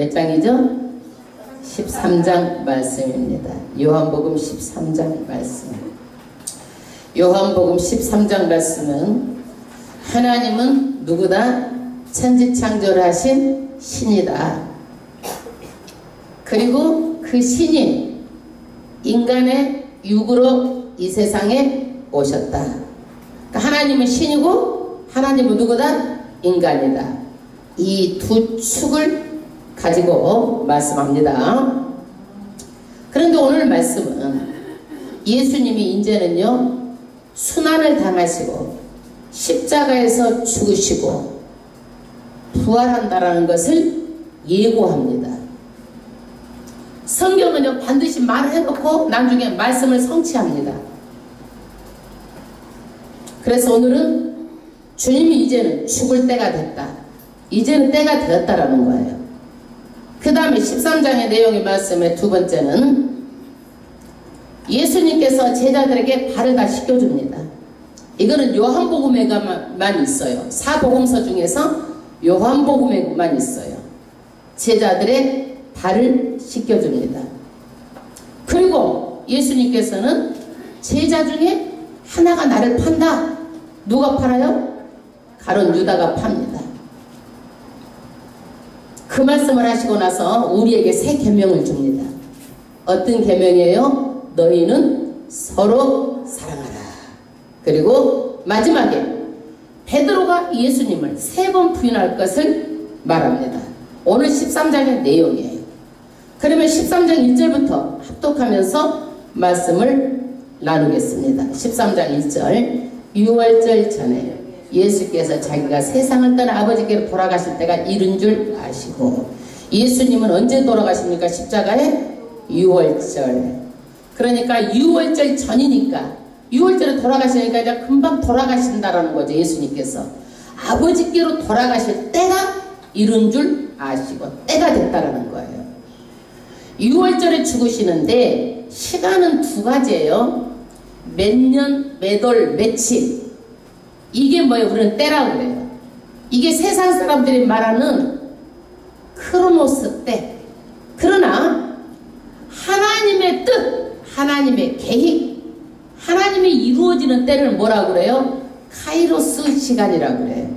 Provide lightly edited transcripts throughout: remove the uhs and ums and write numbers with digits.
몇 장이죠? 13장 말씀입니다. 요한복음 13장 말씀. 요한복음 13장 말씀은 하나님은 누구다? 천지창조하신 신이다. 그리고 그 신이 인간의 육으로 이 세상에 오셨다. 그러니까 하나님은 신이고 하나님은 누구다? 인간이다. 이 두 축을 가지고 말씀합니다. 그런데 오늘 말씀은 예수님이 이제는요 순환을 당하시고 십자가에서 죽으시고 부활한다라는 것을 예고합니다. 성경은요 반드시 말을 해놓고 나중에 말씀을 성취합니다. 그래서 오늘은 주님이 이제는 죽을 때가 됐다. 이제는 때가 되었다라는 거예요. 그 다음에 13장의 내용의 말씀의 두 번째는 예수님께서 제자들에게 발을 다 씻겨줍니다. 이거는 요한복음에만 있어요. 사복음서 중에서 요한복음에만 있어요. 제자들의 발을 씻겨줍니다. 그리고 예수님께서는 제자 중에 하나가 나를 판다. 누가 팔아요? 가룟 유다가 팝니다. 그 말씀을 하시고 나서 우리에게 새 계명을 줍니다. 어떤 계명이에요? 너희는 서로 사랑하라. 그리고 마지막에 베드로가 예수님을 3번 부인할 것을 말합니다. 오늘 13장의 내용이에요. 그러면 13장 1절부터 합독하면서 말씀을 나누겠습니다. 13장 1절 유월절 전에 예수께서 자기가 세상을 떠나 아버지께로 돌아가실 때가 이른 줄 아시고 예수님은 언제 돌아가십니까? 십자가에? 유월절. 그러니까 유월절 전이니까 유월절에 돌아가시니까 이제 금방 돌아가신다라는 거죠. 예수님께서 아버지께로 돌아가실 때가 이른 줄 아시고 때가 됐다라는 거예요. 유월절에 죽으시는데 시간은 두 가지예요. 몇 년, 몇 월, 며칠. 이게 뭐예요? 우리는 때라고 그래요. 이게 세상 사람들이 말하는 크로노스 때. 그러나 하나님의 뜻, 하나님의 계획, 하나님이 이루어지는 때를 뭐라고 그래요? 카이로스 시간이라고 그래요.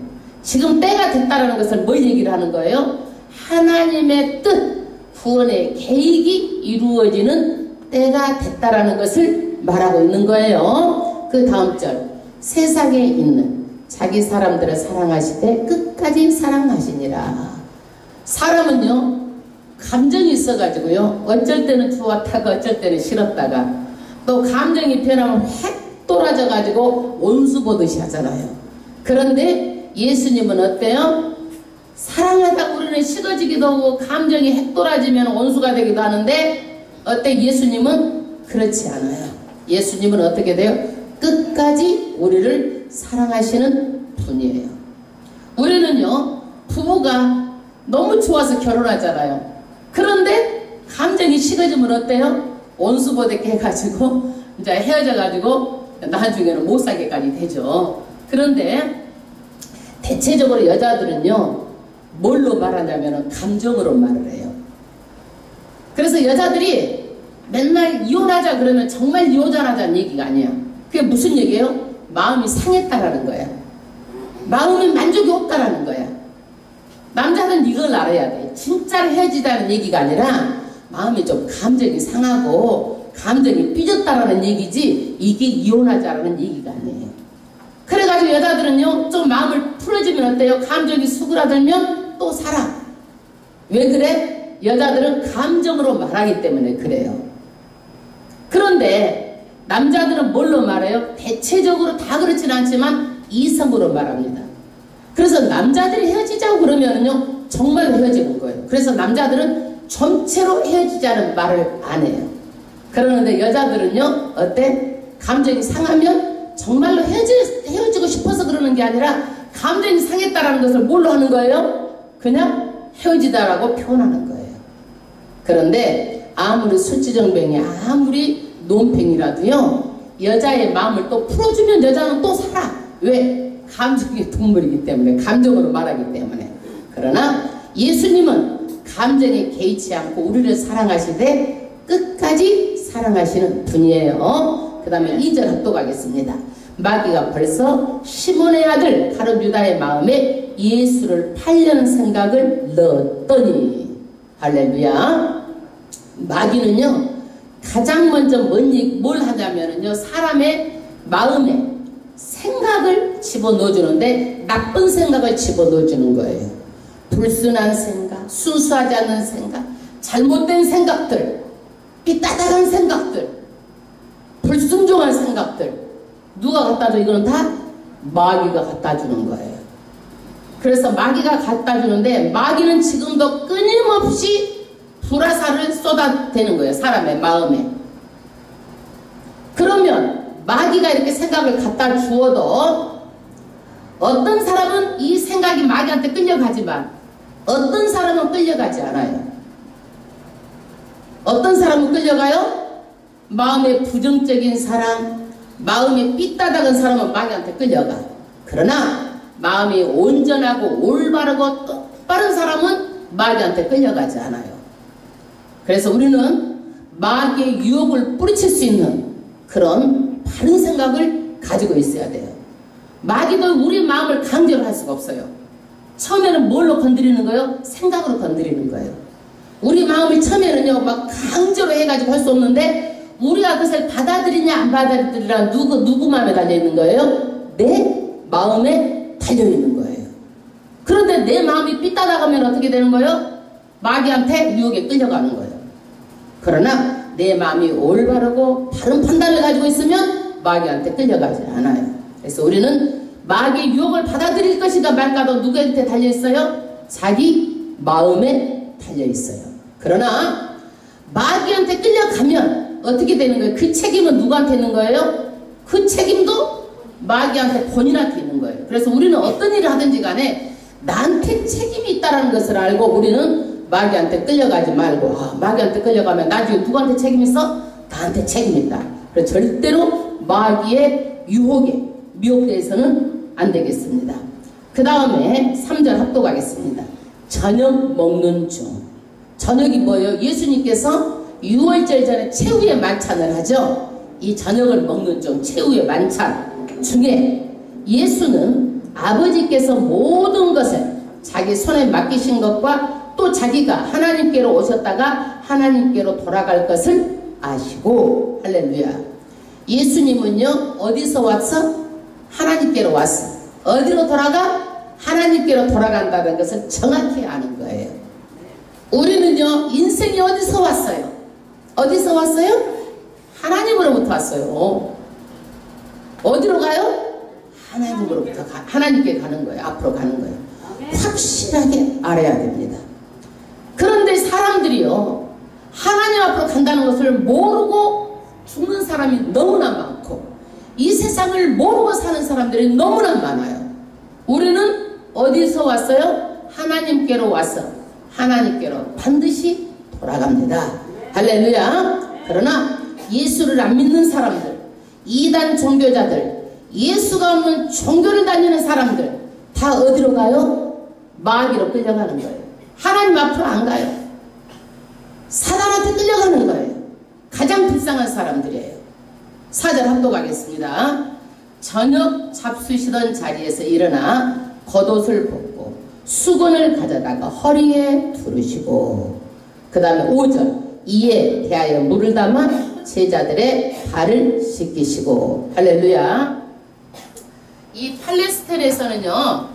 지금 때가 됐다라는 것을 뭘 얘기를 하는 거예요? 하나님의 뜻, 구원의 계획이 이루어지는 때가 됐다라는 것을 말하고 있는 거예요. 그 다음 절. 세상에 있는 자기 사람들을 사랑하시되 끝까지 사랑하시니라. 사람은요 감정이 있어가지고요 어쩔 때는 좋았다가 어쩔 때는 싫었다가 또 감정이 변하면 확 돌아져가지고 원수 보듯이 하잖아요. 그런데 예수님은 어때요? 사랑하다 우리는 식어지기도 하고 감정이 핵 돌아지면 원수가 되기도 하는데 어때? 예수님은 그렇지 않아요. 예수님은 어떻게 돼요? 끝까지 우리를 사랑하시는 분이에요. 우리는요 부부가 너무 좋아서 결혼하잖아요. 그런데 감정이 식어지면 어때요? 원수보대게 해가지고 이제 헤어져가지고 나중에는 못 사게까지 되죠. 그런데 대체적으로 여자들은요 뭘로 말하냐면 감정으로 말을 해요. 그래서 여자들이 맨날 이혼하자 그러면 정말 이혼하자는 얘기가 아니야. 그게 무슨 얘기예요? 마음이 상했다라는 거야. 마음에 만족이 없다라는 거야. 남자는 이걸 알아야 돼. 진짜로 헤어지다는 얘기가 아니라 마음이 좀 감정이 상하고 감정이 삐졌다라는 얘기지 이게 이혼하자라는 얘기가 아니에요. 그래가지고 여자들은요 좀 마음을 풀어주면 어때요? 감정이 수그라들면 또 살아. 왜 그래? 여자들은 감정으로 말하기 때문에 그래요. 그런데 남자들은 뭘로 말해요? 대체적으로 다 그렇지는 않지만 이성으로 말합니다. 그래서 남자들이 헤어지자고 그러면요 정말 헤어지는 거예요. 그래서 남자들은 전체로 헤어지자는 말을 안 해요. 그러는데 여자들은요 어때? 감정이 상하면 정말로 헤어지고 싶어 게 아니라 감정이 상했다라는 것을 뭘로 하는 거예요? 그냥 헤어지다라고 표현하는 거예요. 그런데 아무리 술주정뱅이 아무리 논팽이라도요, 여자의 마음을 또 풀어주면 여자는 또 살아. 왜? 감정의 동물이기 때문에, 감정으로 말하기 때문에. 그러나 예수님은 감정에 개의치 않고 우리를 사랑하시되 끝까지 사랑하시는 분이에요. 그 다음에 2절 합독하겠습니다. 마귀가 벌써 시몬의 아들 가룟 유다의 마음에 예수를 팔려는 생각을 넣었더니, 할렐루야. 마귀는요 가장 먼저 뭘 하냐면요, 사람의 마음에 생각을 집어넣어주는데 나쁜 생각을 집어넣어주는 거예요. 불순한 생각, 순수하지 않은 생각, 잘못된 생각들, 삐딱한 생각들, 불순종한 생각들, 누가 갖다 줘? 이거는 다 마귀가 갖다 주는 거예요. 그래서 마귀가 갖다 주는데 마귀는 지금도 끊임없이 불화살을 쏟아대는 거예요, 사람의 마음에. 그러면 마귀가 이렇게 생각을 갖다 주어도 어떤 사람은 이 생각이 마귀한테 끌려가지만 어떤 사람은 끌려가지 않아요. 어떤 사람은 끌려가요? 마음에 부정적인 사람, 마음이 삐딱한 사람은 마귀한테 끌려가. 그러나 마음이 온전하고 올바르고 똑바른 사람은 마귀한테 끌려가지 않아요. 그래서 우리는 마귀의 유혹을 뿌리칠 수 있는 그런 바른 생각을 가지고 있어야 돼요. 마귀도 우리 마음을 강제로 할 수가 없어요. 처음에는 뭘로 건드리는 거예요? 생각으로 건드리는 거예요. 우리 마음을 처음에는요 막 강제로 해가지고 할 수 없는데, 우리가 그것을 받아들이냐 안 받아들이냐 누구 마음에 달려있는 거예요? 내 마음에 달려있는 거예요. 그런데 내 마음이 삐딱하면 어떻게 되는 거예요? 마귀한테 유혹에 끌려가는 거예요. 그러나 내 마음이 올바르고 바른 판단을 가지고 있으면 마귀한테 끌려가지 않아요. 그래서 우리는 마귀의 유혹을 받아들일 것이다 말까도 누구한테 달려있어요? 자기 마음에 달려있어요. 그러나 마귀한테 끌려가면 어떻게 되는 거예요? 그 책임은 누구한테 있는 거예요? 그 책임도 마귀한테, 본인한테 있는 거예요. 그래서 우리는 어떤 일을 하든지 간에 나한테 책임이 있다는 것을 알고 우리는 마귀한테 끌려가지 말고, 마귀한테 끌려가면 나중에 누구한테 책임 있어? 나한테 책임 있다. 그래서 절대로 마귀의 유혹에 미혹돼서는 안 되겠습니다. 그 다음에 3절 합독하겠습니다. 저녁 먹는 중. 저녁이 뭐예요? 예수님께서 6월절 전에 최후의 만찬을 하죠. 이 저녁을 먹는 중, 최후의 만찬 중에 예수는 아버지께서 모든 것을 자기 손에 맡기신 것과 또 자기가 하나님께로 오셨다가 하나님께로 돌아갈 것을 아시고, 할렐루야. 예수님은요 어디서 왔어? 하나님께로 왔어. 어디로 돌아가? 하나님께로 돌아간다는 것을 정확히 아는 거예요. 우리는요 인생이 어디서 왔어요? 어디서 왔어요? 하나님으로부터 왔어요. 어디로 가요? 하나님으로부터 하나님께 가는 거예요. 앞으로 가는 거예요. 확실하게 알아야 됩니다. 그런데 사람들이요 하나님 앞으로 간다는 것을 모르고 죽는 사람이 너무나 많고, 이 세상을 모르고 사는 사람들이 너무나 많아요. 우리는 어디서 왔어요? 하나님께로 와서 하나님께로 반드시 돌아갑니다. 할렐루야. 그러나 예수를 안 믿는 사람들, 이단 종교자들, 예수가 없는 종교를 다니는 사람들 다 어디로 가요? 마귀로 끌려가는 거예요. 하나님 앞으로 안 가요. 사단한테 끌려가는 거예요. 가장 불쌍한 사람들이에요. 4절 합독하겠습니다. 저녁 잡수시던 자리에서 일어나 겉옷을 벗고 수건을 가져다가 허리에 두르시고, 그 다음에 5절 이에 대하여 물을 담아 제자들의 발을 씻기시고. 할렐루야. 이 팔레스타인에서는요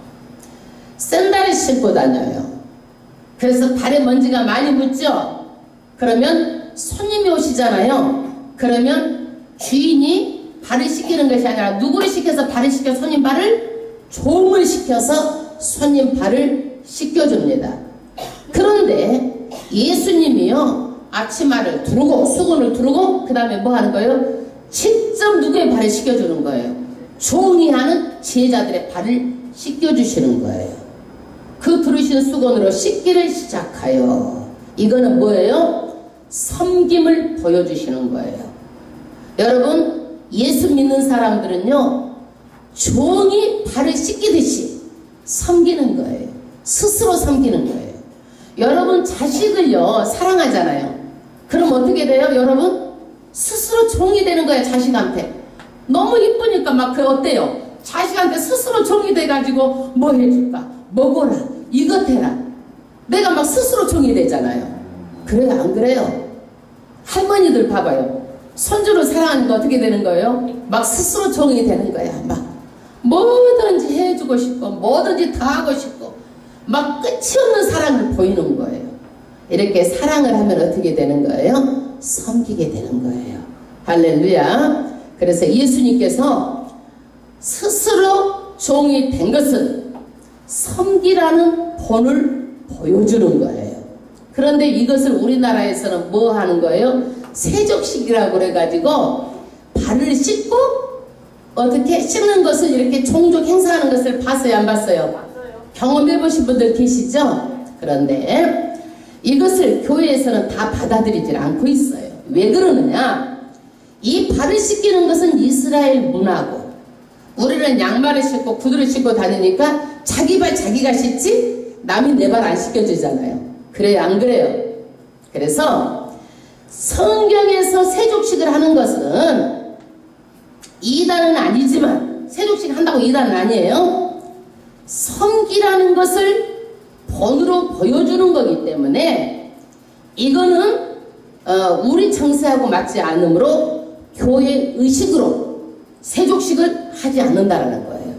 샌들을 신고 다녀요. 그래서 발에 먼지가 많이 묻죠. 그러면 손님이 오시잖아요. 그러면 주인이 발을 씻기는 것이 아니라 누구를 시켜서 발을 씻겨? 손님 발을? 종을 시켜서 손님 발을 씻겨줍니다. 그런데 예수님이요 앞치마를 두르고 수건을 두르고 그 다음에 뭐 하는 거예요? 직접 누구의 발을 씻겨주는 거예요? 종이 하는 제자들의 발을 씻겨주시는 거예요. 그 들으신 수건으로 씻기를 시작하여. 이거는 뭐예요? 섬김을 보여주시는 거예요. 여러분, 예수 믿는 사람들은요, 종이 발을 씻기듯이 섬기는 거예요. 스스로 섬기는 거예요. 여러분, 자식을요 사랑하잖아요. 그럼 어떻게 돼요? 여러분, 스스로 종이 되는 거예요. 자식한테 너무 이쁘니까 막 그 어때요? 자식한테 스스로 종이 돼가지고 뭐 해줄까? 먹어라, 이것 해라. 내가 막 스스로 종이 되잖아요. 그래요, 안 그래요? 할머니들 봐봐요. 손주를 사랑하니까 어떻게 되는 거예요? 막 스스로 종이 되는 거야. 막 뭐든지 해주고 싶고 뭐든지 다 하고 싶고 막 끝이 없는 사랑을 보이는 거예요. 이렇게 사랑을 하면 어떻게 되는 거예요? 섬기게 되는 거예요. 할렐루야. 그래서 예수님께서 스스로 종이 된 것은 섬기라는 본을 보여주는 거예요. 그런데 이것을 우리나라에서는 뭐 하는 거예요? 세족식이라고 그래가지고 발을 씻고 어떻게 씻는 것을 이렇게 종족 행사하는 것을 봤어요, 안 봤어요? 경험해 보신 분들 계시죠? 그런데 이것을 교회에서는 다 받아들이질 않고 있어요. 왜 그러느냐? 이 발을 씻기는 것은 이스라엘 문화고, 우리는 양말을 신고 구두를 신고 다니니까 자기 발 자기가 씻지 남이 내 발 안 씻겨주잖아요. 그래요, 안 그래요? 그래서 성경에서 세족식을 하는 것은 이단은 아니지만, 세족식 한다고 이단은 아니에요. 섬기라는 것을 본으로 보여주는 거기 때문에 이거는 우리 정세하고 맞지 않으므로 교회 의식으로 세족식을 하지 않는다라는 거예요.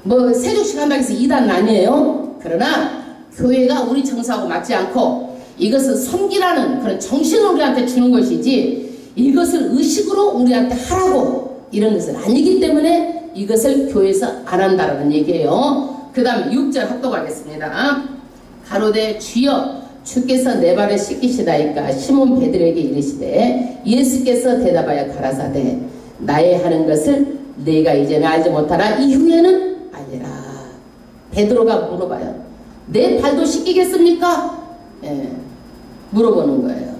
뭐 세족식 한다고 해서 이단은 아니에요. 그러나 교회가 우리 정서하고 맞지 않고 이것은 섬기라는 그런 정신을 우리한테 주는 것이지 이것을 의식으로 우리한테 하라고 이런 것은 아니기 때문에 이것을 교회에서 안 한다라는 얘기예요. 그 다음 6절 합독하겠습니다. 가로되 주여 주께서 내 발을 씻기시다이까 시몬 베드로에게 이르시되 예수께서 대답하여 가라사대 나의 하는 것을 내가 이제는 알지 못하라 이후에는 알리라. 베드로가 물어봐요. 내 발도 씻기겠습니까? 예, 물어보는 거예요.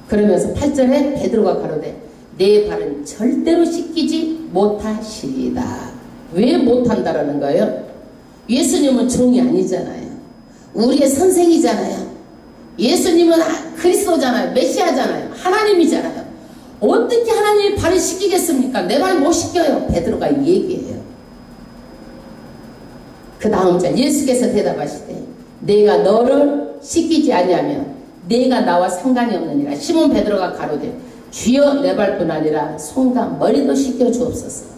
그러면서 8절에 베드로가 가로되 내 발은 절대로 씻기지 못하시리다. 왜 못한다라는 거예요? 예수님은 종이 아니잖아요. 우리의 선생이잖아요. 예수님은 그리스도잖아요. 메시아잖아요. 하나님이잖아요. 어떻게 하나님이 발을 씻기겠습니까? 내 발 못 씻겨요. 베드로가 이 얘기예요. 그 다음 절 예수께서 대답하시되 내가 너를 씻기지 아니하면 내가 나와 상관이 없느니라. 시몬 베드로가 가로되 주여 내 발뿐 아니라 손과 머리도 씻겨 주옵소서.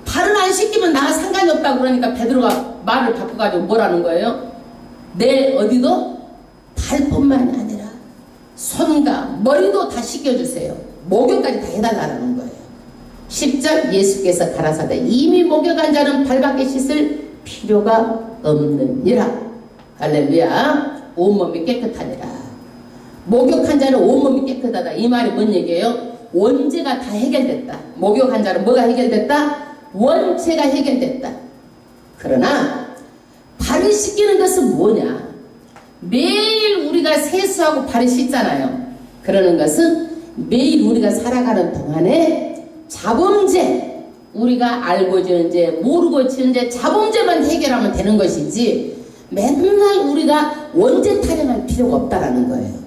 발을 안 씻기면 나와 상관이 없다고 그러니까 베드로가 말을 바꿔가지고 뭐라는 거예요? 내 어디도 발뿐만이 아니라 손과 머리도 다 씻겨주세요. 목욕까지 다 해달라는 거예요. 10절 예수께서 가라사대 이미 목욕한 자는 발밖에 씻을 필요가 없느니라. 할렐루야. 온몸이 깨끗하니라. 목욕한 자는 온몸이 깨끗하다. 이 말이 뭔 얘기예요? 원죄가 다 해결됐다. 목욕한 자는 뭐가 해결됐다? 원죄가 해결됐다. 그러나 발을 씻기는 것은 뭐냐? 매일 우리가 세수하고 발을 씻잖아요. 그러는 것은 매일 우리가 살아가는 동안에 자범죄, 우리가 알고 지은 죄, 모르고 지은 죄, 자범죄만 해결하면 되는 것이지 맨날 우리가 원죄 타령할 필요가 없다라는 거예요.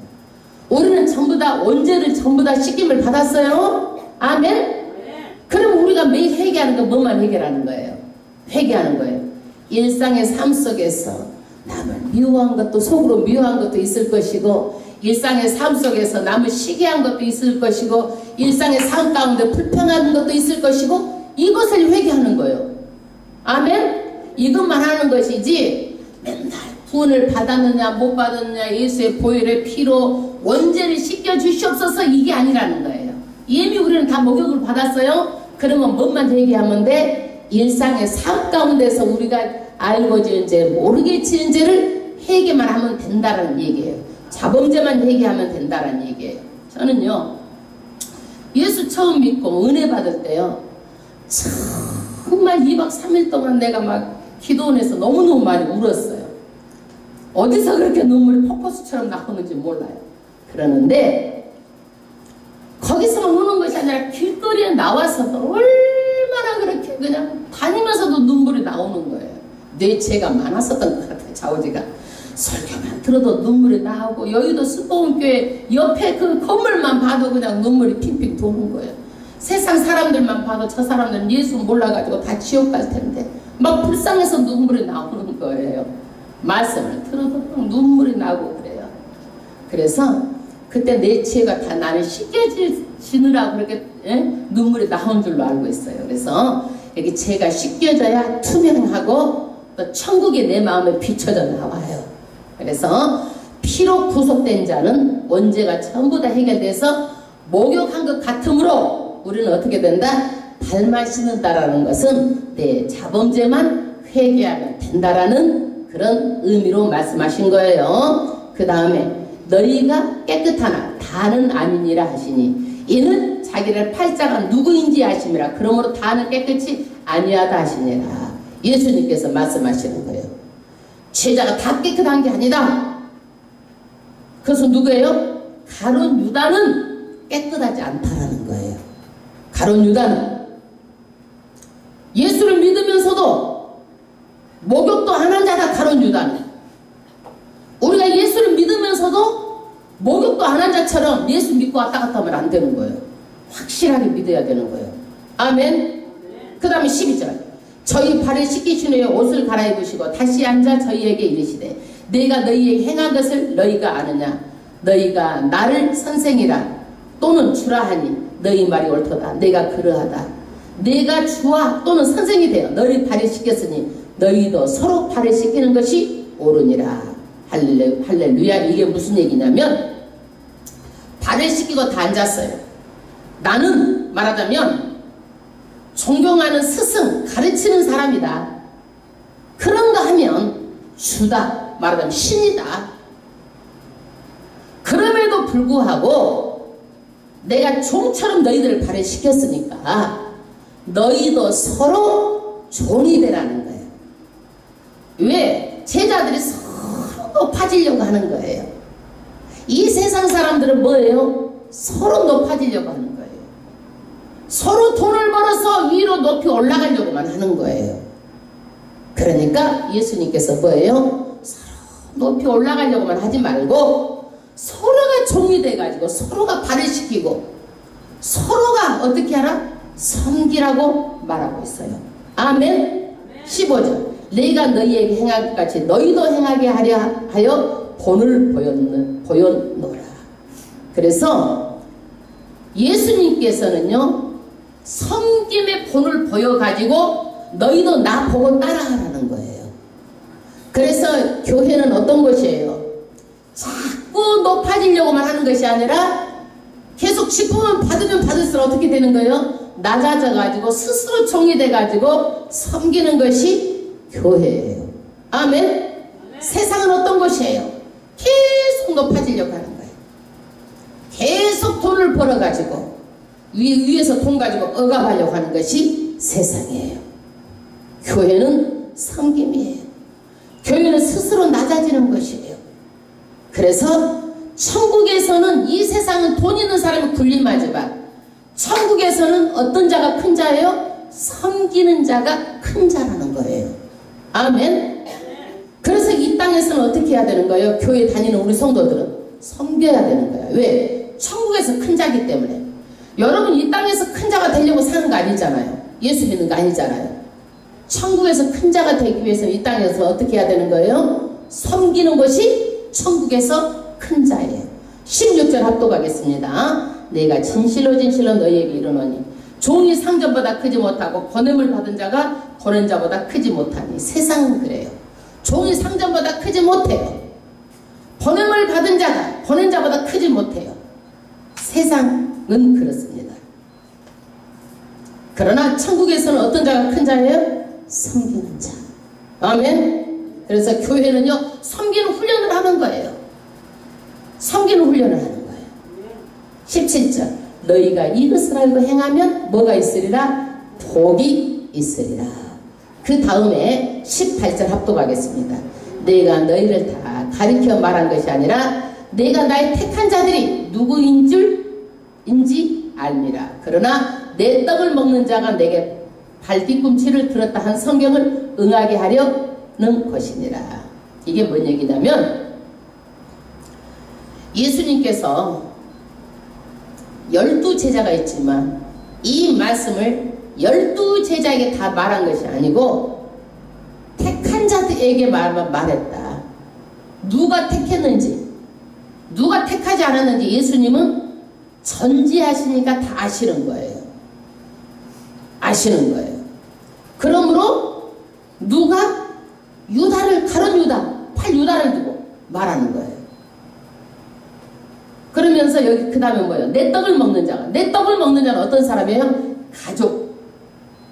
우리는 전부 다 원죄를 전부 다 씻김을 받았어요. 아멘? 그럼 우리가 매일 회개하는 건 뭐만 해결하는 거예요? 회개하는 거예요. 일상의 삶 속에서 남을 미워한 것도 속으로 미워한 것도 있을 것이고 일상의 삶 속에서 남을 시기한 것도 있을 것이고 일상의 삶 가운데 불평하는 것도 있을 것이고 이것을 회개하는 거예요. 아멘? 이것만 하는 것이지 맨날 구원을 받았느냐 못 받았느냐 예수의 보혈의 피로 원죄를 씻겨주시옵소서 이게 아니라는 거예요. 이미 우리는 다 목욕을 받았어요. 그러면 뭐만 회개하면 돼? 일상의 삶 가운데서 우리가 알고 지은 죄, 모르게 지은 죄를 회개만 하면 된다는 얘기예요. 자범죄만 회개하면 된다는 얘기예요. 저는요 예수 처음 믿고 은혜 받을 때요 참 정말 2박 3일 동안 내가 막 기도원에서 너무너무 많이 울었어요. 어디서 그렇게 눈물이 폭포수처럼 나오는지 몰라요. 그러는데 거기서만 우는 것이 아니라 길거리에 나와서도 얼마나 그렇게 그냥 다니면서도 눈물이 나오는 거예요. 뇌체가 많았었던 것 같아요. 좌우지가. 설교만 들어도 눈물이 나오고 여의도 수보원교회 옆에 그 건물만 봐도 그냥 눈물이 핑핑 도는 거예요. 세상 사람들만 봐도 저 사람들은 예수 몰라가지고 다 지옥 갈 텐데 막 불쌍해서 눈물이 나오는 거예요. 말씀을 들어도 눈물이 나고 그래요. 그래서 그때 내 죄가 다 나를 씻겨지느라고 그렇게 눈물이 나온 줄로 알고 있어요. 그래서 여기 죄가 씻겨져야 투명하고 또 천국이 내 마음에 비춰져 나와요. 그래서 피로 구속된 자는 원죄가 전부 다 해결돼서 목욕한 것 같으므로 우리는 어떻게 된다? 발만 씻는다라는 것은 내 자범죄만 회개하면 된다라는 그런 의미로 말씀하신 거예요. 그 다음에 너희가 깨끗하나 다는 아니니라 하시니 이는 자기를 팔자가 누구인지 아심이라. 그러므로 다는 깨끗이 아니하다 하시니라. 예수님께서 말씀하시는 거예요. 제자가 다 깨끗한 게 아니다. 그것은 누구예요? 가룟 유다는 깨끗하지 않다라는 거예요. 가룟 유다는 예수를 믿으면서도 목욕도 안 한 자다. 가룟 유다는 우리가 예수를 믿으면서도 목욕도 안 한 자처럼 예수 믿고 왔다 갔다 하면 안 되는 거예요. 확실하게 믿어야 되는 거예요. 아멘. 그 다음에 12절 저희 발을 씻기신 후에 옷을 갈아입으시고 다시 앉아 저희에게 이르시되 내가 너희의 행한 것을 너희가 아느냐. 너희가 나를 선생이라 또는 주라 하니 너희 말이 옳도다. 내가 그러하다. 내가 주와 또는 선생이 되어 너희 발을 씻겼으니 너희도 서로 발을 씻기는 것이 옳으니라. 할렐루야. 이게 무슨 얘기냐면 발을 씻기고 다 앉았어요. 나는 말하자면 존경하는 스승, 가르치는 사람이다. 그런가 하면 주다. 말하자면 신이다. 그럼에도 불구하고 내가 종처럼 너희들을 발을 씻겼으니까 너희도 서로 종이 되라는 거예요. 왜? 제자들이 서로 높아지려고 하는 거예요. 이 세상 사람들은 뭐예요? 서로 높아지려고 하는 거예요. 서로 돈을 벌어서 위로 높이 올라가려고만 하는 거예요. 그러니까 예수님께서 뭐예요? 서로 높이 올라가려고만 하지 말고 서로가 종이 돼가지고 서로가 발을 시키고 서로가 어떻게 하라? 섬기라고 말하고 있어요. 아멘. 15절 내가 너희에게 행한 것 같이 너희도 행하게 하려 하여 본을 보였노라. 그래서 예수님께서는요 섬김의 본을 보여가지고 너희도 나 보고 따라하라는 거예요. 그래서 교회는 어떤 것이에요? 자꾸 높아지려고만 하는 것이 아니라 계속 직분을 받으면 받을수록 어떻게 되는 거예요? 낮아져가지고 스스로 종이 돼가지고 섬기는 것이 교회예요. 아멘. 세상은 어떤 것이에요? 계속 높아지려고 하는 거예요. 계속 돈을 벌어가지고 위에서 돈 가지고 억압하려고 하는 것이 세상이에요. 교회는 섬김이에요. 교회는 스스로 낮아지는 것이에요. 그래서 천국에서는 이 세상은 돈 있는 사람이 군림하지만 천국에서는 어떤 자가 큰 자예요? 섬기는 자가 큰 자라는 거예요. 아멘. 그래서 이 땅에서는 어떻게 해야 되는 거예요? 교회 다니는 우리 성도들은 섬겨야 되는 거예요. 왜? 천국에서 큰 자기 때문에. 여러분 이 땅에서 큰 자가 되려고 사는 거 아니잖아요. 예수 믿는 거 아니잖아요. 천국에서 큰 자가 되기 위해서 이 땅에서 어떻게 해야 되는 거예요? 섬기는 것이 천국에서 큰 자예요. 16절 합독하겠습니다. 내가 진실로 너희에게 이르노니 종이 상전보다 크지 못하고 보냄을 받은 자가 보낸 자보다 크지 못하니. 세상은 그래요. 종이 상전보다 크지 못해요. 보냄을 받은 자가 보낸 자보다 크지 못해요. 세상은 그렇습니다. 그러나 천국에서는 어떤 자가 큰 자예요? 섬기는 자. 아멘. 그래서 교회는요 섬기는 훈련을 하는 거예요. 섬기는 훈련을 하는 거예요. 17절 너희가 이것을 알고 행하면 뭐가 있으리라? 복이 있으리라. 그 다음에 18절 합독하겠습니다. 내가 너희를 다 가리켜 말한 것이 아니라 내가 나의 택한 자들이 누구인 줄인지 알미라. 그러나 내 떡을 먹는 자가 내게 발뒤꿈치를 들었다 한 성경을 응하게 하려는 것이니라. 이게 뭔 얘기냐면 예수님께서 12제자가 있지만 이 말씀을 12제자에게 다 말한 것이 아니고 택한 자들에게 말했다. 누가 택했는지, 누가 택하지 않았는지 예수님은 전지하시니까 다 아시는 거예요. 아시는 거예요. 그러므로 누가 유다를, 가룟 유다, 팔 유다를 두고 말하는 거예요. 그러면서 여기 그 다음에 뭐예요? 내 떡을 먹는 자가. 내 떡을 먹는 자는 어떤 사람이에요? 가족.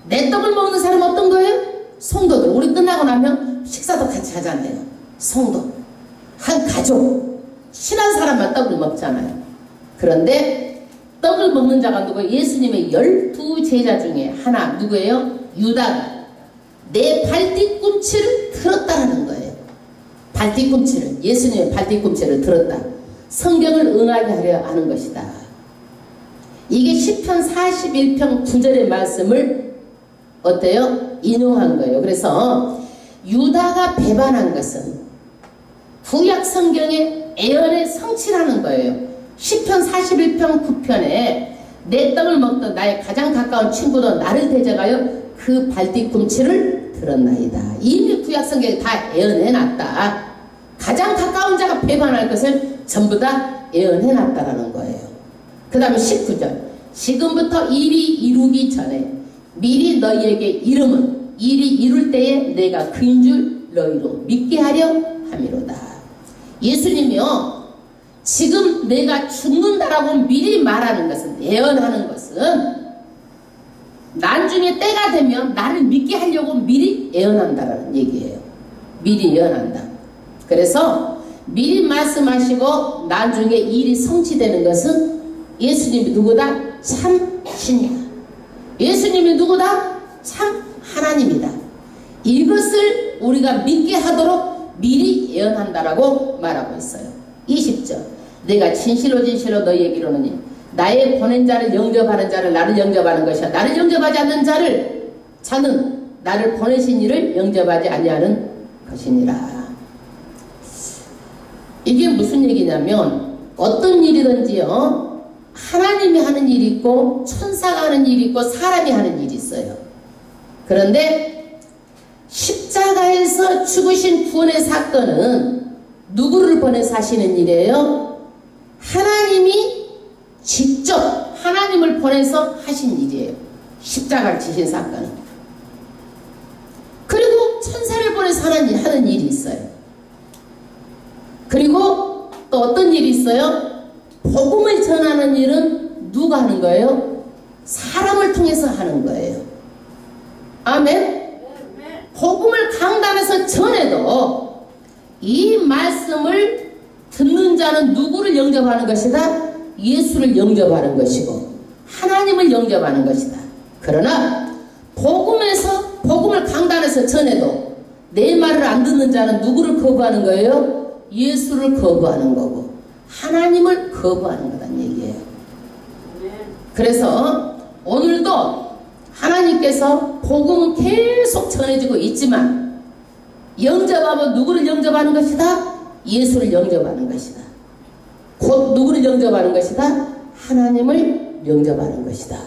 내 떡을 먹는 사람은 어떤 거예요? 성도들. 우리 끝나고 나면 식사도 같이 하잖아요. 성도. 한 가족. 친한 사람만 떡을 먹잖아요. 그런데 떡을 먹는 자가 누구예요? 예수님의 12제자 중에 하나. 누구예요? 유다가 내 발뒤꿈치를 들었다라는 거예요. 발뒤꿈치를. 예수님의 발뒤꿈치를 들었다. 성경을 응하게 하려 하는 것이다. 이게 시편 41편 9절의 말씀을 어때요? 인용한 거예요. 그래서 유다가 배반한 것은 구약 성경의 예언의 성취라는 거예요. 시편 41편 9편에 내 떡을 먹던 나의 가장 가까운 친구도 나를 대적하여 그 발뒤꿈치를 들었나이다. 이미 구약 성경에 다 예언해놨다. 가장 가까운 자가 배반할 것을 전부 다 예언해놨다라는 거예요. 그 다음에 19절. 지금부터 일이 이루기 전에 미리 너희에게 이름은 일이 이룰 때에 내가 그인 줄 너희로 믿게 하려 함이로다. 예수님이요, 지금 내가 죽는다라고 미리 말하는 것은, 예언하는 것은 나중에 때가 되면 나를 믿게 하려고 미리 예언한다라는 얘기예요. 미리 예언한다. 그래서 미리 말씀하시고 나중에 일이 성취되는 것은 예수님이 누구다? 참 신이야. 예수님이 누구다? 참 하나님이다. 이것을 우리가 믿게 하도록 미리 예언한다라고 말하고 있어요. 20절. 내가 진실로 진실로 너희에게 이르노니 나의 보낸 자를 영접하는 자를 나를 영접하는 것이야. 나를 영접하지 않는 자는 나를 보내신 이를 영접하지 아니하는 것이니라. 이게 무슨 얘기냐면 어떤 일이든지요, 하나님이 하는 일이 있고 천사가 하는 일이 있고 사람이 하는 일이 있어요. 그런데 십자가에서 죽으신 구원의 사건은 누구를 보내서 하시는 일이에요? 하나님이 직접 하나님을 보내서 하신 일이에요. 십자가를 지신 사건은. 그리고 천사를 보내서 하는 일이 있어요. 그리고 또 어떤 일이 있어요? 복음을 전하는 일은 누가 하는 거예요? 사람을 통해서 하는 거예요. 아멘? 복음을 강단에서 전해도 이 말씀을 듣는 자는 누구를 영접하는 것이다? 예수를 영접하는 것이고 하나님을 영접하는 것이다. 그러나 복음을 강단에서 전해도 내 말을 안 듣는 자는 누구를 거부하는 거예요? 예수를 거부하는 거고 하나님을 거부하는 거란 얘기예요. 그래서 오늘도 하나님께서 복음은 계속 전해지고 있지만 영접하면 누구를 영접하는 것이다? 예수를 영접하는 것이다. 곧 누구를 영접하는 것이다? 하나님을 영접하는 것이다.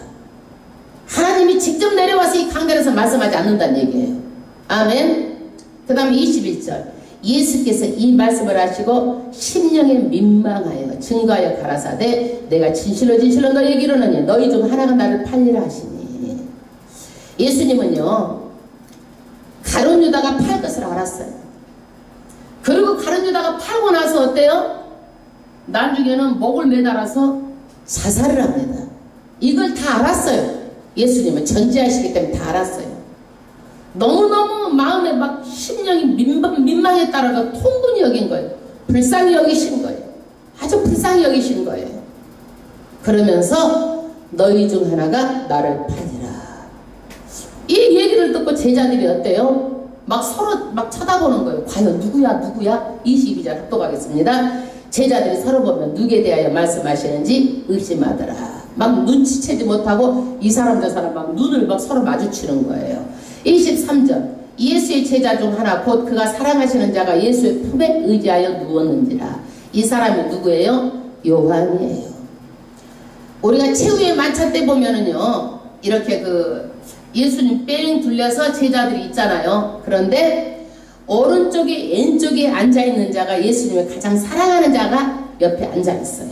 하나님이 직접 내려와서 이 강단에서 말씀하지 않는다는 얘기예요. 아멘. 그 다음에 21절. 예수께서 이 말씀을 하시고 심령에 민망하여 증거하여 가라사대 내가 진실로 진실로 너희에게 이르노니 너희 중 하나가 나를 팔리라 하시니. 예수님은요, 가룟 유다가 팔 것을 알았어요. 그리고 가룟 유다가 팔고 나서 어때요? 나중에는 목을 매달아서 자살을 합니다. 이걸 다 알았어요. 예수님은 전지하시기 때문에 다 알았어요. 너무너무 마음에 막 심령이 민망했다라고 통분이 여긴 거예요. 불쌍히 여기신 거예요. 아주 불쌍히 여기신 거예요. 그러면서 너희 중 하나가 나를 팔리라. 이 이 얘기를 듣고 제자들이 어때요? 막 서로 막 쳐다보는 거예요. 과연 누구야? 22절 합독하겠습니다. 제자들이 서로 보면 누구에 대하여 말씀하시는지 의심하더라. 막 눈치채지 못하고 이 사람 저 사람 막 눈을 막 서로 마주치는 거예요. 23절 예수의 제자 중 하나 곧 그가 사랑하시는 자가 예수의 품에 의지하여 누웠는지라. 이 사람이 누구예요? 요한이에요. 우리가 최후의 만찬 때 보면은요 이렇게 예수님 뺑 둘려서 제자들이 있잖아요. 그런데 오른쪽에 왼쪽에 앉아있는 자가 예수님을 가장 사랑하는 자가 옆에 앉아있어요.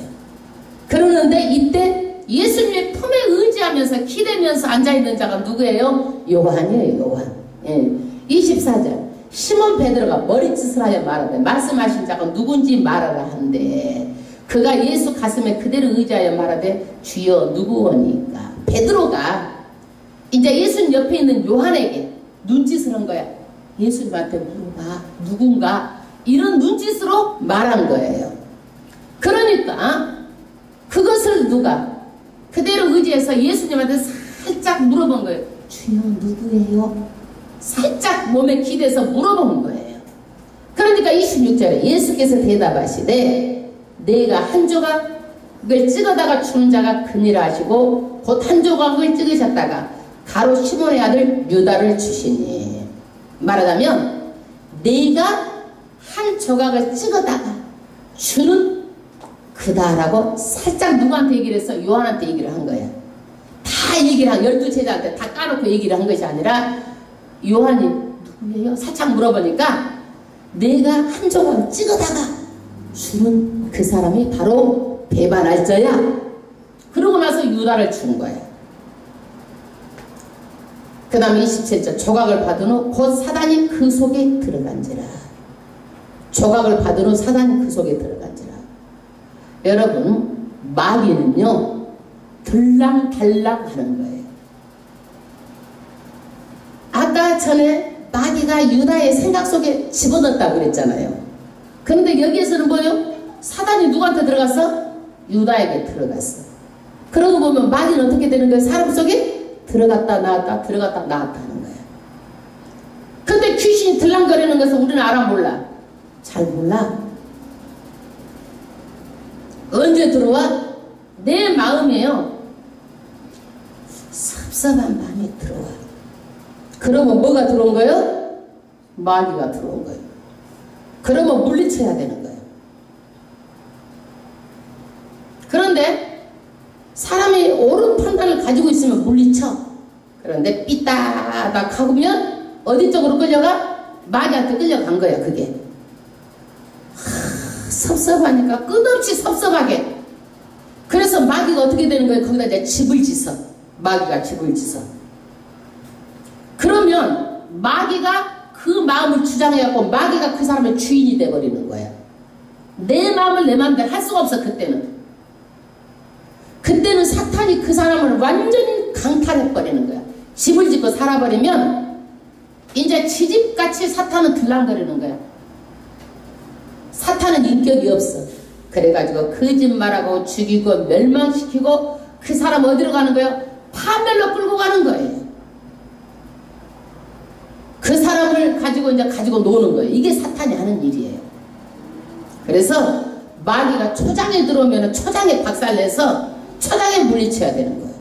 그러는데 이때 예수님의 품에 의지하면서 기대면서 앉아있는 자가 누구예요? 요한이에요. 요한. 예. 24절 시몬 베드로가 머리짓을 하여 말하되 말씀하신 자가 누군지 말하라 한데 그가 예수 가슴에 그대로 의지하여 말하되 주여 누구오니까. 베드로가 이제 예수님 옆에 있는 요한에게 눈짓을 한 거야. 예수님한테 물어봐 누군가 이런 눈짓으로 말한 거예요. 그러니까 그것을 누가 그대로 의지해서 예수님한테 살짝 물어본 거예요. 주여 누구예요? 살짝 몸에 기대서 물어본 거예요. 그러니까 26절에 예수께서 대답하시되 내가 한 조각을 찍어다가 주는 자가 그니라 하시고 곧 한 조각을 찍으셨다가 가로 시몬의 아들 유다를 주시니. 말하자면 내가 한 조각을 찍어다가 주는 그다라고 살짝 누구한테 얘기를 했어? 요한한테 얘기를 한 거야. 다 얘기를 한 12제자한테 다 까놓고 얘기를 한 것이 아니라 요한이 누구예요? 살짝 물어보니까 내가 한 조각을 찍어다가 주는 그 사람이 바로 배반할자야. 그러고 나서 유다를 준 거야. 그 다음에 27절 조각을 받은 후 곧 사단이 그 속에 들어간지라. 조각을 받은 후 사단이 그 속에 들어간지라. 여러분 마귀는요 들랑달랑 하는 거예요. 아까 전에 마귀가 유다의 생각 속에 집어넣었다고 그랬잖아요. 그런데 여기에서는 뭐예요? 사단이 누구한테 들어갔어? 유다에게 들어갔어. 그러고 보면 마귀는 어떻게 되는 거예요? 사람 속에 들어갔다 나왔다 들어갔다 나왔다 하는 거예요. 근데 귀신이 들랑거리는 것을 우리는 알아 몰라? 잘 몰라. 언제 들어와? 내 마음에요 섭섭한 마음이 들어와. 그러면 뭐가 들어온 거예요? 마귀가 들어온 거예요. 그러면 물리쳐야 되는 거예요. 그런데 사람이 옳은 판단을 가지고 있으면 물리쳐. 그런데 삐딱딱 하면 어디 쪽으로 끌려가? 마귀한테 끌려간 거야 그게. 섭섭하니까 끝없이 섭섭하게. 그래서 마귀가 어떻게 되는 거예요? 거기다 이제 집을 짓어. 마귀가 집을 짓어. 그러면 마귀가 그 마음을 주장해갖고 마귀가 그 사람의 주인이 돼버리는 거야. 내 마음을 내 마음대로 할 수가 없어. 그때는 사탄이 그 사람을 완전히 강탈해버리는 거야. 집을 짓고 살아버리면 이제 지집같이 사탄은 들랑거리는 거야. 사탄은 인격이 없어. 그래가지고 거짓말하고 죽이고 멸망시키고 그 사람 어디로 가는 거예요? 파멸로 끌고 가는 거예요. 그 사람을 가지고 이제 가지고 노는 거예요. 이게 사탄이 하는 일이에요. 그래서 마귀가 초장에 들어오면 초장에 박살내서 초장에 물리쳐야 되는 거예요.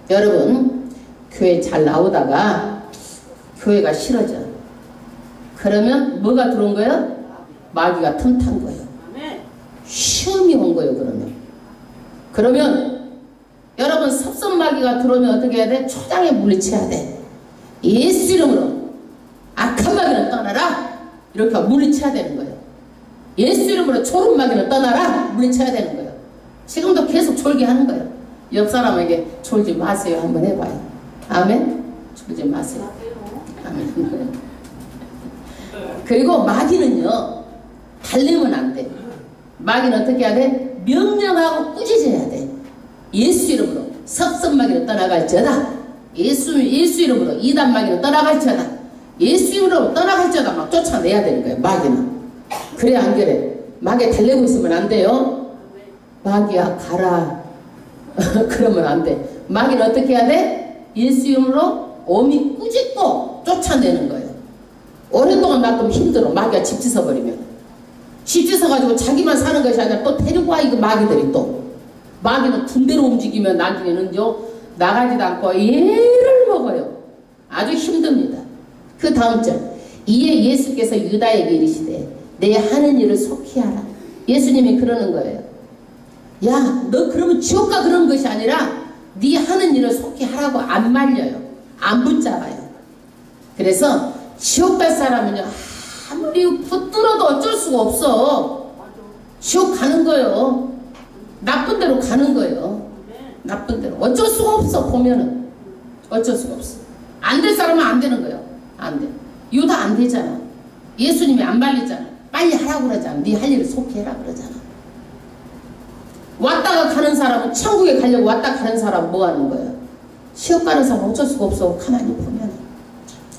여러분 교회 잘 나오다가 교회가 싫어져. 그러면 뭐가 들어온 거예요? 마귀가 틈탄 거예요. 시험이 온 거예요. 그러면 여러분 섭섭마귀가 들어오면 어떻게 해야 돼? 초장에 물리쳐야 돼. 예수 이름으로 악한 마귀는 떠나라. 이렇게 물리쳐야 되는 거예요. 예수 이름으로 졸음마귀는 떠나라. 물리쳐야 되는 거예요. 지금도 계속 졸게 하는 거예요. 옆 사람에게 졸지 마세요 한번 해봐요. 아멘. 졸지 마세요. 아멘. 그리고 마귀는요 달래면 안 돼. 마귀는 어떻게 해야 돼? 명령하고 꾸짖어야 돼. 예수 이름으로 섭섭마귀는 떠나갈지어다. 예수 이름으로 이단마귀는 떠나갈지어다. 예수 이름으로 떠나갈지어다. 막 쫓아내야 되는 거예요. 마귀는. 그래 안 그래? 마귀 달래고 있으면 안 돼요. 마귀야 가라. 그러면 안 돼. 마귀는 어떻게 해야 돼? 예수 이름으로 어미 꾸짖고 쫓아내는 거예요. 오랫동안 놔두면 힘들어. 마귀가 집 찢어버리면. 집 찢어가지고 자기만 사는 것이 아니라 또 데리고 와, 이거 마귀들이 또. 마귀는 군대로 움직이면 나중에는요, 나가지도 않고 얘를 먹어요. 아주 힘듭니다. 그 다음 절. 이에 예수께서 유다에게 이르시되 내 하는 일을 속히 하라. 예수님이 그러는 거예요. 야, 너 그러면 지옥 가, 그런 것이 아니라 네 하는 일을 속히 하라고. 안 말려요. 안 붙잡아요. 그래서 지옥 갈 사람은요, 아무리 붙들어도 어쩔 수가 없어. 지옥 가는 거예요. 나쁜 대로 가는 거예요. 나쁜 대로. 어쩔 수가 없어. 보면은 어쩔 수가 없어. 안 될 사람은 안 되는 거예요. 안 돼. 유다 안 되잖아. 예수님이 안 말리잖아. 빨리 하라고 그러잖아. 네 할 일을 속히 해라 그러잖아. 왔다가 가는 사람은, 천국에 가려고 왔다 가는 사람은 뭐 하는 거예요? 지옥 가는 사람은 어쩔 수가 없어. 가만히 보면.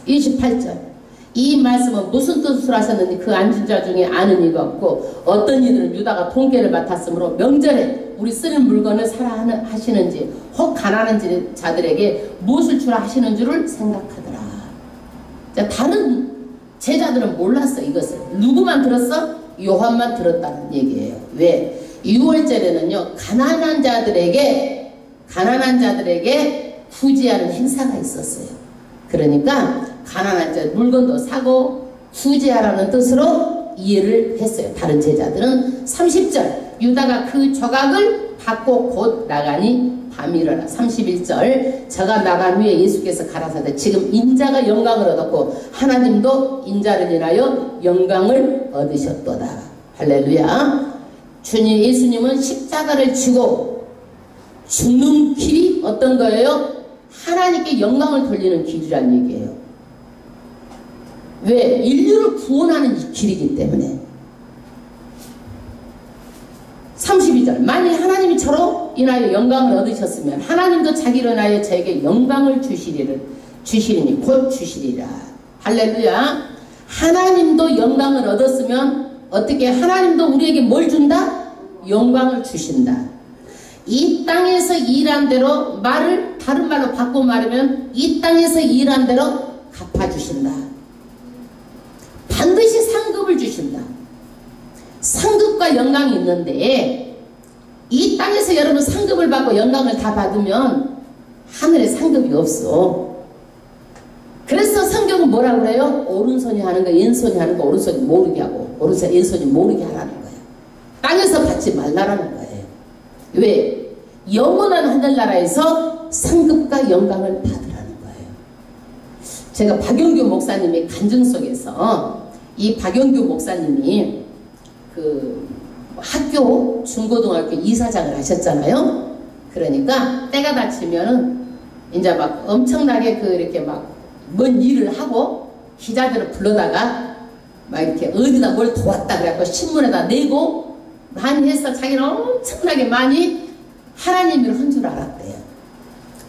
28절. 이 말씀은 무슨 뜻으로 하셨는지 그 앉은 자 중에 아는 이가 없고, 어떤 이들은 유다가 통계를 맡았으므로 명절에 우리 쓰는 물건을 사라 하시는지, 혹 가난한 자들에게 무엇을 주라 하시는 줄을 생각하더라. 자, 다른 제자들은 몰랐어. 이것을. 누구만 들었어? 요한만 들었다는 얘기예요. 왜? 6월절에는요, 가난한 자들에게 구제하는 행사가 있었어요. 그러니까 가난한 자 물건도 사고 구제하라는 뜻으로 이해를 했어요. 다른 제자들은. 30절. 유다가 그 조각을 받고 곧 나가니 밤이 일어나. 31절. 저가 나간 후에 예수께서 가라사대 지금 인자가 영광을 얻었고 하나님도 인자를 인하여 영광을 얻으셨도다. 할렐루야. 주님 예수님은 십자가를 지고 죽는 길이 어떤 거예요? 하나님께 영광을 돌리는 길이란 얘기예요. 왜? 인류를 구원하는 길이기 때문에. 32절. 만일 하나님이 저로 인하여 영광을 얻으셨으면 하나님도 자기로 인하여 저에게 영광을 주시리니 곧 주시리라. 할렐루야. 하나님도 영광을 얻었으면 어떻게 하나님도 우리에게 뭘 준다? 영광을 주신다. 이 땅에서 일한 대로, 말을 다른 말로 바꿔 말하면 이 땅에서 일한 대로 갚아주신다. 반드시 상급을 주신다. 상급과 영광이 있는데 이 땅에서 여러분 상급을 받고 영광을 다 받으면 하늘에 상급이 없어. 그래서 성경은 뭐라고 그래요? 오른손이 하는 거 왼손이 하는 거 오른손이 모르게 하고 오른손이 왼손이 모르게 하라는 거예요. 땅에서 받지 말라라는 거예요. 왜? 영원한 하늘나라에서 상급과 영광을 받으라는 거예요. 제가 박영규 목사님의 간증 속에서 이 박영규 목사님이 그 학교 중고등학교 이사장을 하셨잖아요. 그러니까 때가 닥치면은 이제 막 엄청나게 그 이렇게 막 뭔 일을 하고 기자들을 불러다가 막 이렇게 어디다 뭘 도왔다 그래갖고 신문에다 내고 많이 해서 자기는 엄청나게 많이 하나님 일을 한 줄 알았대요.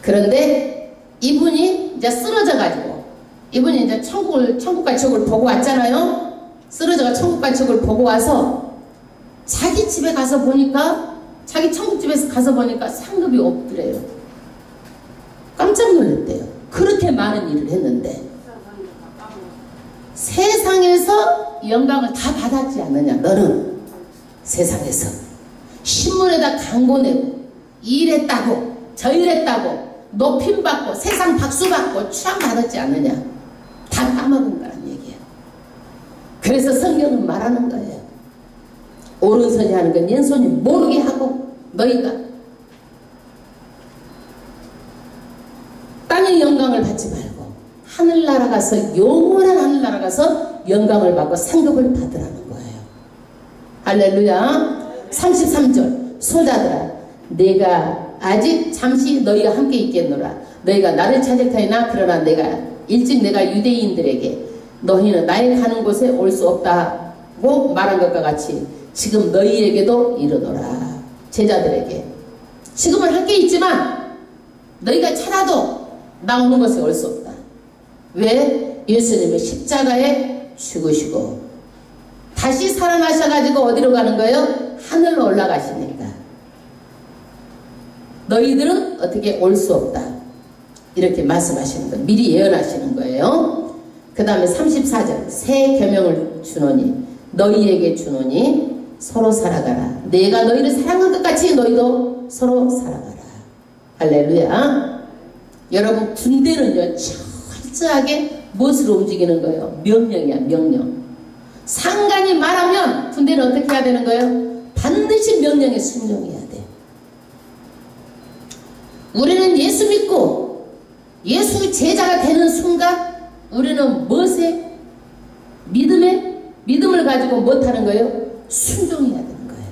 그런데 이분이 이제 쓰러져가지고 이분이 이제 천국과 지옥을 보고 왔잖아요. 쓰러져가 천국과 지옥을 보고 와서 자기 집에 가서 보니까 자기 천국집에서 가서 보니까 상급이 없더래요. 깜짝 놀랐대요. 그렇게 많은 일을 했는데 세상에서 영광을 다 받았지 않느냐. 너는 세상에서 신문에다 광고 내고 일했다고 저일했다고 높임받고 세상 박수받고 추앙받았지 않느냐. 다 까먹은 거란 얘기예요. 그래서 성경은 말하는 거예요. 오른손이 하는 건 왼손이 모르게 하고 너희가 땅의 영광을 받지 말고 하늘나라 가서 영원한 하늘나라 가서 영광을 받고 상급을 받으라는 거예요. 할렐루야. 33절. 소자들아 내가 아직 잠시 너희가 함께 있겠노라. 너희가 나를 찾을 터이나 그러나 일찍 내가 유대인들에게 너희는 나의 가는 곳에 올 수 없다고 말한 것과 같이 지금 너희에게도 이르노라. 제자들에게 지금은 함께 있지만 너희가 찾아도 나 오는 곳에 올 수 없다. 왜? 예수님은 십자가에 죽으시고 다시 살아나셔가지고 어디로 가는 거예요? 하늘로 올라가시니까 너희들은 어떻게 올 수 없다. 이렇게 말씀하시는 거예요. 미리 예언하시는 거예요. 그 다음에 34절 새 계명을 주노니 너희에게 주노니 서로 살아가라. 내가 너희를 사랑한 것 같이 너희도 서로 살아가라. 할렐루야. 여러분 군대는요 철저하게 무엇으로 움직이는 거예요? 명령이야. 명령. 상관이 말하면 군대는 어떻게 해야 되는 거예요? 반드시 명령에 순종해야 돼. 우리는 예수 믿고 예수 제자가 되는 순간 우리는 무엇에? 믿음을 가지고 못하는 거예요? 순종해야 되는 거예요.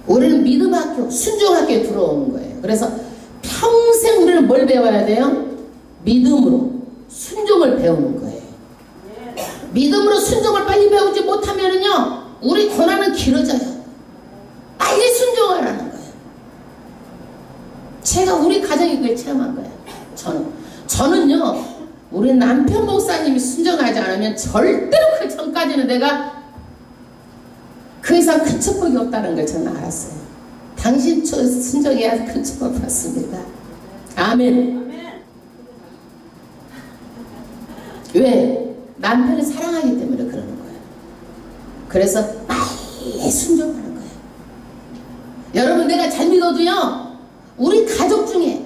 우리는 믿음 학교, 순종 학교에 들어오는 거예요. 그래서 평생 우리는 뭘 배워야 돼요? 믿음으로 순종을 배우는 거예요. 믿음으로 순종을 빨리 배우지 못하면은요, 우리 고난은 길어져요. 빨리 순종하라는 거예요. 제가 우리 가정이 그걸 체험한 거예요. 저는요, 우리 남편 목사님이 순종하지 않으면 절대로 그 전까지는 내가 그 이상 큰 축복이 없다는 걸 저는 알았어요. 당신 순종해야 큰 축복 받습니다. 아멘. 왜? 남편을 사랑하기 때문에 그러는 거예요. 그래서 빨리 순종하는 거예요. 여러분 내가 잘 믿어도요, 우리 가족 중에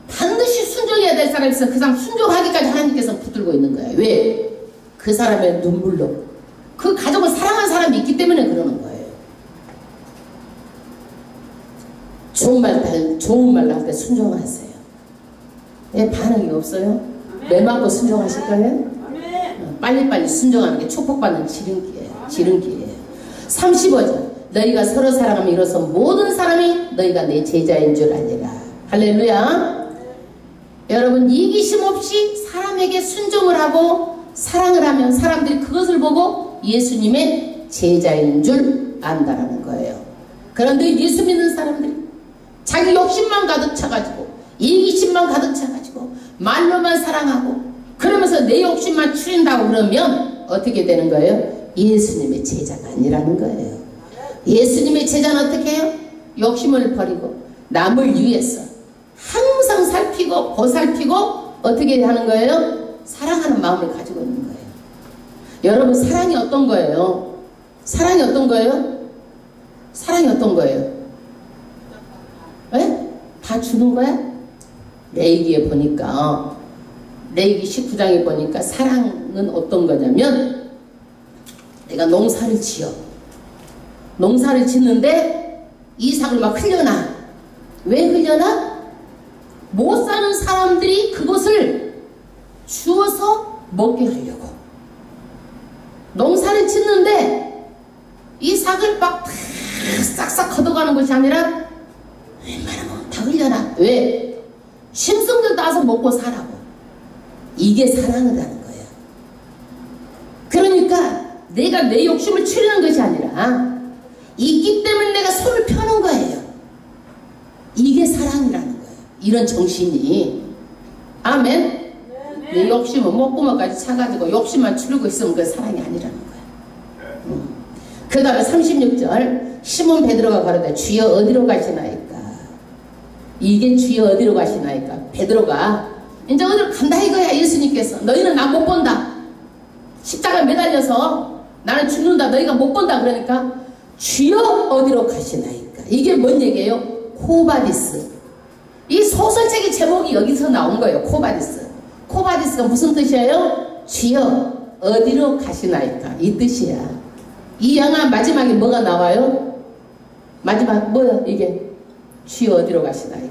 반드시 순종해야 될 사람이 있어서 그 사람 순종하기까지 하나님께서 붙들고 있는 거예요. 왜? 그 사람의 눈물로 그 가족을 사랑하는 사람이 있기 때문에 그러는 거예요. 좋은 말 할 때 순종하세요. 왜 반응이 없어요? 매 맞고 순종하실 거예요? 빨리빨리 순종하는 게 축복받는 지름길이에요. 35절 너희가 서로 사랑하면 이로써 모든 사람이 너희가 내 제자인 줄 알리라. 할렐루야. 여러분 이기심 없이 사람에게 순종을 하고 사랑을 하면 사람들이 그것을 보고 예수님의 제자인 줄 안다라는 거예요. 그런데 예수 믿는 사람들이 자기 욕심만 가득 차가지고 이기심만 가득 차가지고 말로만 사랑하고 그러면서 내 욕심만 추린다고 그러면 어떻게 되는 거예요? 예수님의 제자가 아니라는 거예요. 예수님의 제자는 어떻게 해요? 욕심을 버리고 남을 위해서 항상 살피고 보살피고 어떻게 하는 거예요? 사랑하는 마음을 가지고 있는 거예요. 여러분 사랑이 어떤 거예요? 사랑이 어떤 거예요? 사랑이 어떤 거예요? 왜? 다 주는 거야? 레위기에 보니까 레위기 19장에 보니까 사랑은 어떤 거냐면 내가 농사를 지어 농사를 짓는데 이삭을 막 흘려놔. 왜 흘려놔? 못 사는 사람들이 그것을 주워서 먹게 하려고. 농사를 짓는데 이삭을 막 싹싹 걷어가는 것이 아니라 웬만하면 다 흘려놔. 왜? 짐승들 따서 먹고 사라고. 이게 사랑이라는 거예요. 그러니까 내가 내 욕심을 추리는 것이 아니라 있기 때문에 내가 손을 펴는 거예요. 이게 사랑이라는 거예요. 이런 정신이. 아멘. 내 욕심은 목구멍까지 차가지고 욕심만 추리고 있으면 그게 사랑이 아니라는 거예요. 그 다음에 36절 시몬 베드로가 가로되 주여 어디로 가시나이까. 이게 주여 어디로 가시나이까. 베드로가 이제 어디로 간다 이거야. 예수님께서 너희는 나 못 본다. 십자가에 매달려서 나는 죽는다. 너희가 못 본다. 그러니까 주여 어디로 가시나이까. 이게 뭔 얘기예요? 코바디스. 이 소설책의 제목이 여기서 나온 거예요. 코바디스. 코바디스가 무슨 뜻이에요? 주여 어디로 가시나이까. 이 뜻이야. 이 영화 마지막에 뭐가 나와요? 마지막 뭐야 이게? 주여 어디로 가시나이까.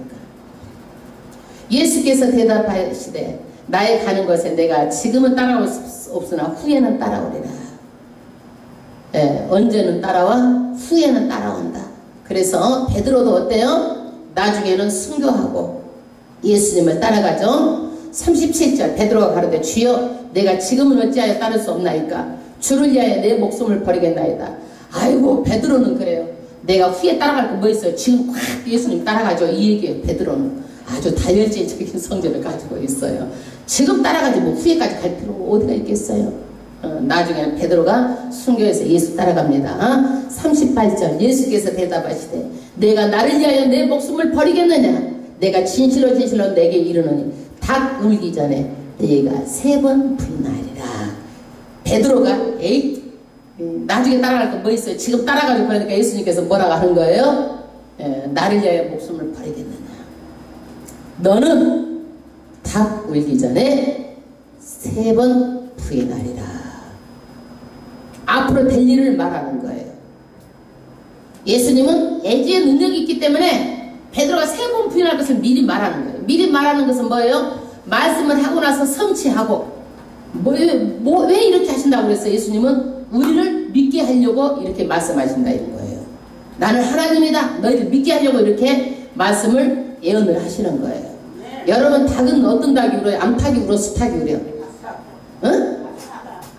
예수께서 대답하시되 나의 가는 것에 내가 지금은 따라올 수 없으나 후에는 따라오리라. 예, 언제는 따라와? 후에는 따라온다. 그래서 베드로도 어때요? 나중에는 순교하고 예수님을 따라가죠. 37절 베드로가 가로되 주여 내가 지금은 어찌하여 따를 수 없나이까. 주를 위하여 내 목숨을 버리겠나이다. 아이고 베드로는 그래요. 내가 후에 따라갈 거 뭐 있어요? 지금 확 예수님 따라가죠. 이 얘기예요. 베드로는 아주 다혈질적인 성질을 가지고 있어요. 지금 따라가지 뭐 후에까지 갈 필요가 어디가 있겠어요. 나중에는 베드로가 순교해서 예수 따라갑니다. 38절 예수께서 대답하시되 내가 나를 위하여 내 목숨을 버리겠느냐. 내가 진실로 내게 이르노니 닭 울기 전에 네가 3번 부인하리라. 베드로가 에이 나중에 따라갈 거 뭐 있어요? 지금 따라가지고 그러니까 예수님께서 뭐라고 하는 거예요? 나를 위하여 목숨을 버리겠느냐. 너는 닭 울기 전에 3번 부인하리라. 앞으로 될 일을 말하는 거예요. 예수님은 애지의 능력이 있기 때문에 베드로가 3번 부인할 것을 미리 말하는 거예요. 미리 말하는 것은 뭐예요? 말씀을 하고 나서 성취하고 왜 이렇게 하신다고 그랬어요? 예수님은 우리를 믿게 하려고 이렇게 말씀하신다 이런 거예요. 나는 하나님이다. 너희를 믿게 하려고 이렇게 말씀을 예언을 하시는 거예요. 여러분 닭은 어떤 닭이 울어요? 암탉이 울어? 수탉이 울어요? 응?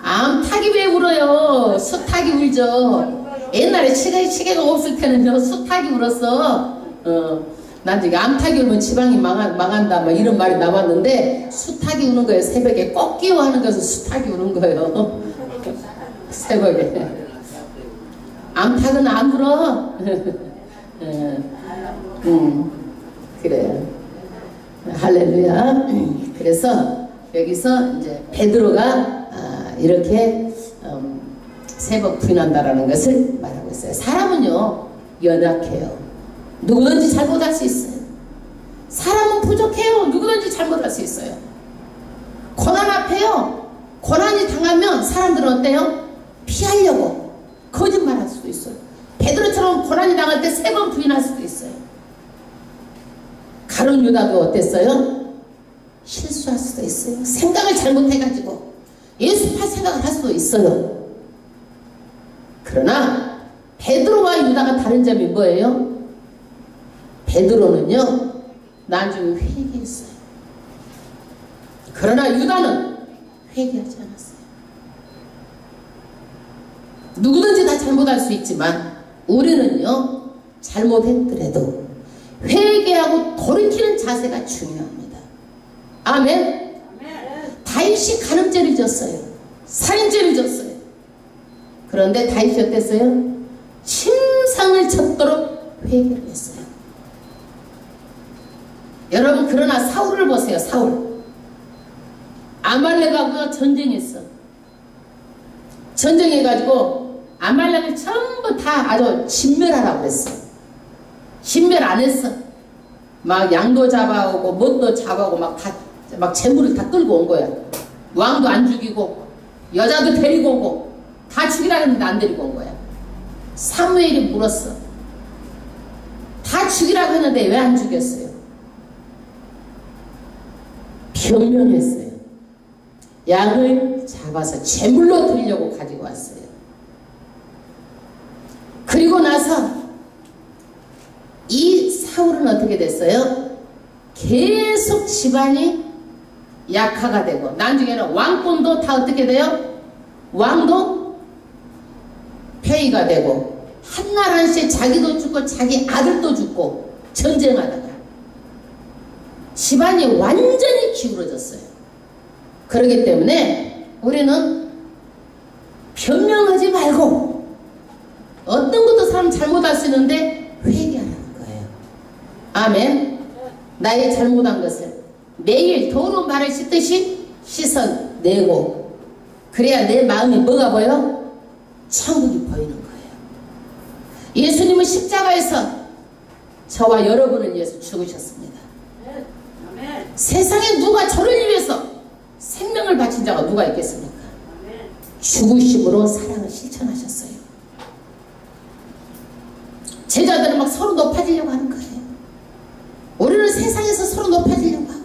암탉이 왜 울어요? 수탉이 울죠. 옛날에 시계가 없을 때는요 수탉이 울었어. 나중에 암탉이 울면 지방이 망한다 막 이런 말이 나왔는데 수탉이 우는 거예요. 새벽에 꼭 끼워하는 것은 수탉이 우는 거예요. 새벽에. 암탉은 안 울어. 그래요. 할렐루야. 그래서 여기서 이제 베드로가 이렇게 3번 부인한다라는 것을 말하고 있어요. 사람은요 연약해요. 누구든지 잘못할 수 있어요. 사람은 부족해요. 누구든지 잘못할 수 있어요. 고난 앞에요. 고난이 당하면 사람들은 어때요? 피하려고 거짓말할 수도 있어요. 베드로처럼 고난이 당할 때 3번 부인할 수도 있어요. 가룟 유다도 어땠어요? 실수할 수도 있어요. 생각을 잘못해가지고 예수팔 생각을 할 수도 있어요. 그러나 베드로와 유다가 다른 점이 뭐예요? 베드로는요 나중에 회개했어요. 그러나 유다는 회개하지 않았어요. 누구든지 다 잘못할 수 있지만 우리는요 잘못했더라도 회개하고 돌이키는 자세가 중요합니다. 아멘. 다윗이 간음죄를 졌어요. 살인죄를 졌어요. 그런데 다윗이 어땠어요? 침상을 쳤도록 회개를 했어요. 여러분 그러나 사울을 보세요. 사울 아말렉하고 전쟁했어. 전쟁해가지고 아말렉을 전부 다 아주 진멸하라고 그랬어. 진멸 안 했어. 막 양도 잡아오고 뭣도 잡아오고 막 재물을 다 끌고 온 거야. 왕도 안 죽이고 여자도 데리고 오고 다 죽이라 했는데 안 데리고 온 거야. 사무엘이 물었어. 다 죽이라고 했는데 왜 안 죽였어요? 변명했어요. 양을 잡아서 제물로 드리려고 가지고 왔어요. 그리고 나서 이 사울은 어떻게 됐어요? 계속 집안이 약화가 되고 나중에는 왕권도 다 어떻게 돼요? 왕도 폐위가 되고 한날 한시에 자기도 죽고 자기 아들도 죽고 전쟁하다가 집안이 완전히 기울어졌어요. 그렇기 때문에 우리는 변명하지 말고 어떤 것도 사람 잘못할 수 있는데 회개하라는 거예요. 아멘. 나의 잘못한 것을 매일 더러운 발을 씻듯이 씻어내고 그래야 내 마음이 뭐가 보여? 천국이 보이는 거예요. 예수님은 십자가에서 저와 여러분을 위해서 죽으셨습니다. 세상에 누가 저를 위해서 생명을 바친 자가 누가 있겠습니까? 죽으심으로 사랑을 실천하셨어요. 제자들은 막 서로 높아지려고 하는 거예요. 우리는 세상에서 서로 높아지려고 하고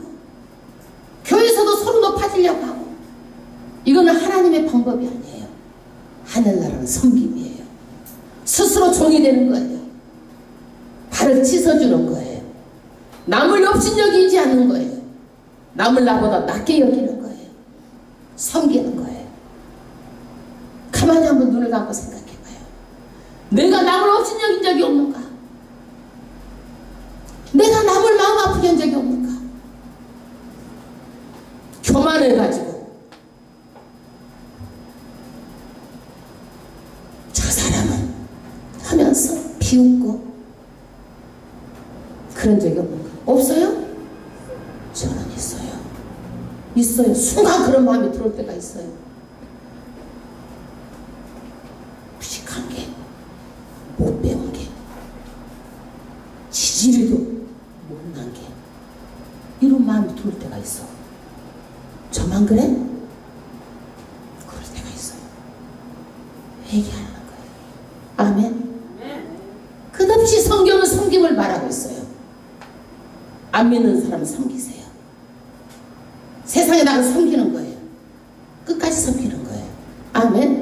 교회에서도 서로 높아지려고 하고 이거는 하나님의 방법이 아니에요. 하늘나라는 섬김이에요. 스스로 종이 되는 거예요. 발을 씻어주는 거예요. 남을 업신여기지 않는 거예요. 남을 나보다 낮게 여기는 거예요. 섬기는 거예요. 가만히 한번 눈을 감고 생각해봐요. 내가 남을 업신여긴 적이 없는가? 내가 남을 마음 아프게 한 적이 없는가? 교만해가지고 저 사람은 하면서 비웃고 그런 적이 없는가? 없어요? 저는 있어요. 있어요. 순간 그런 마음이 들어올 때가 있어요. 무식한 게, 못 배운 게, 지지리도 못난 게, 이런 마음이 들어올 때가 있어. 저만 그래? 그럴 때가 있어요. 회개하는 거예요. 아멘. 끝없이 성경은 섬김을 말하고 있어요. 안 믿는 사람은 섬기세요. 세상에 나가 섬기는 거예요. 끝까지 섬기는 거예요. 아멘.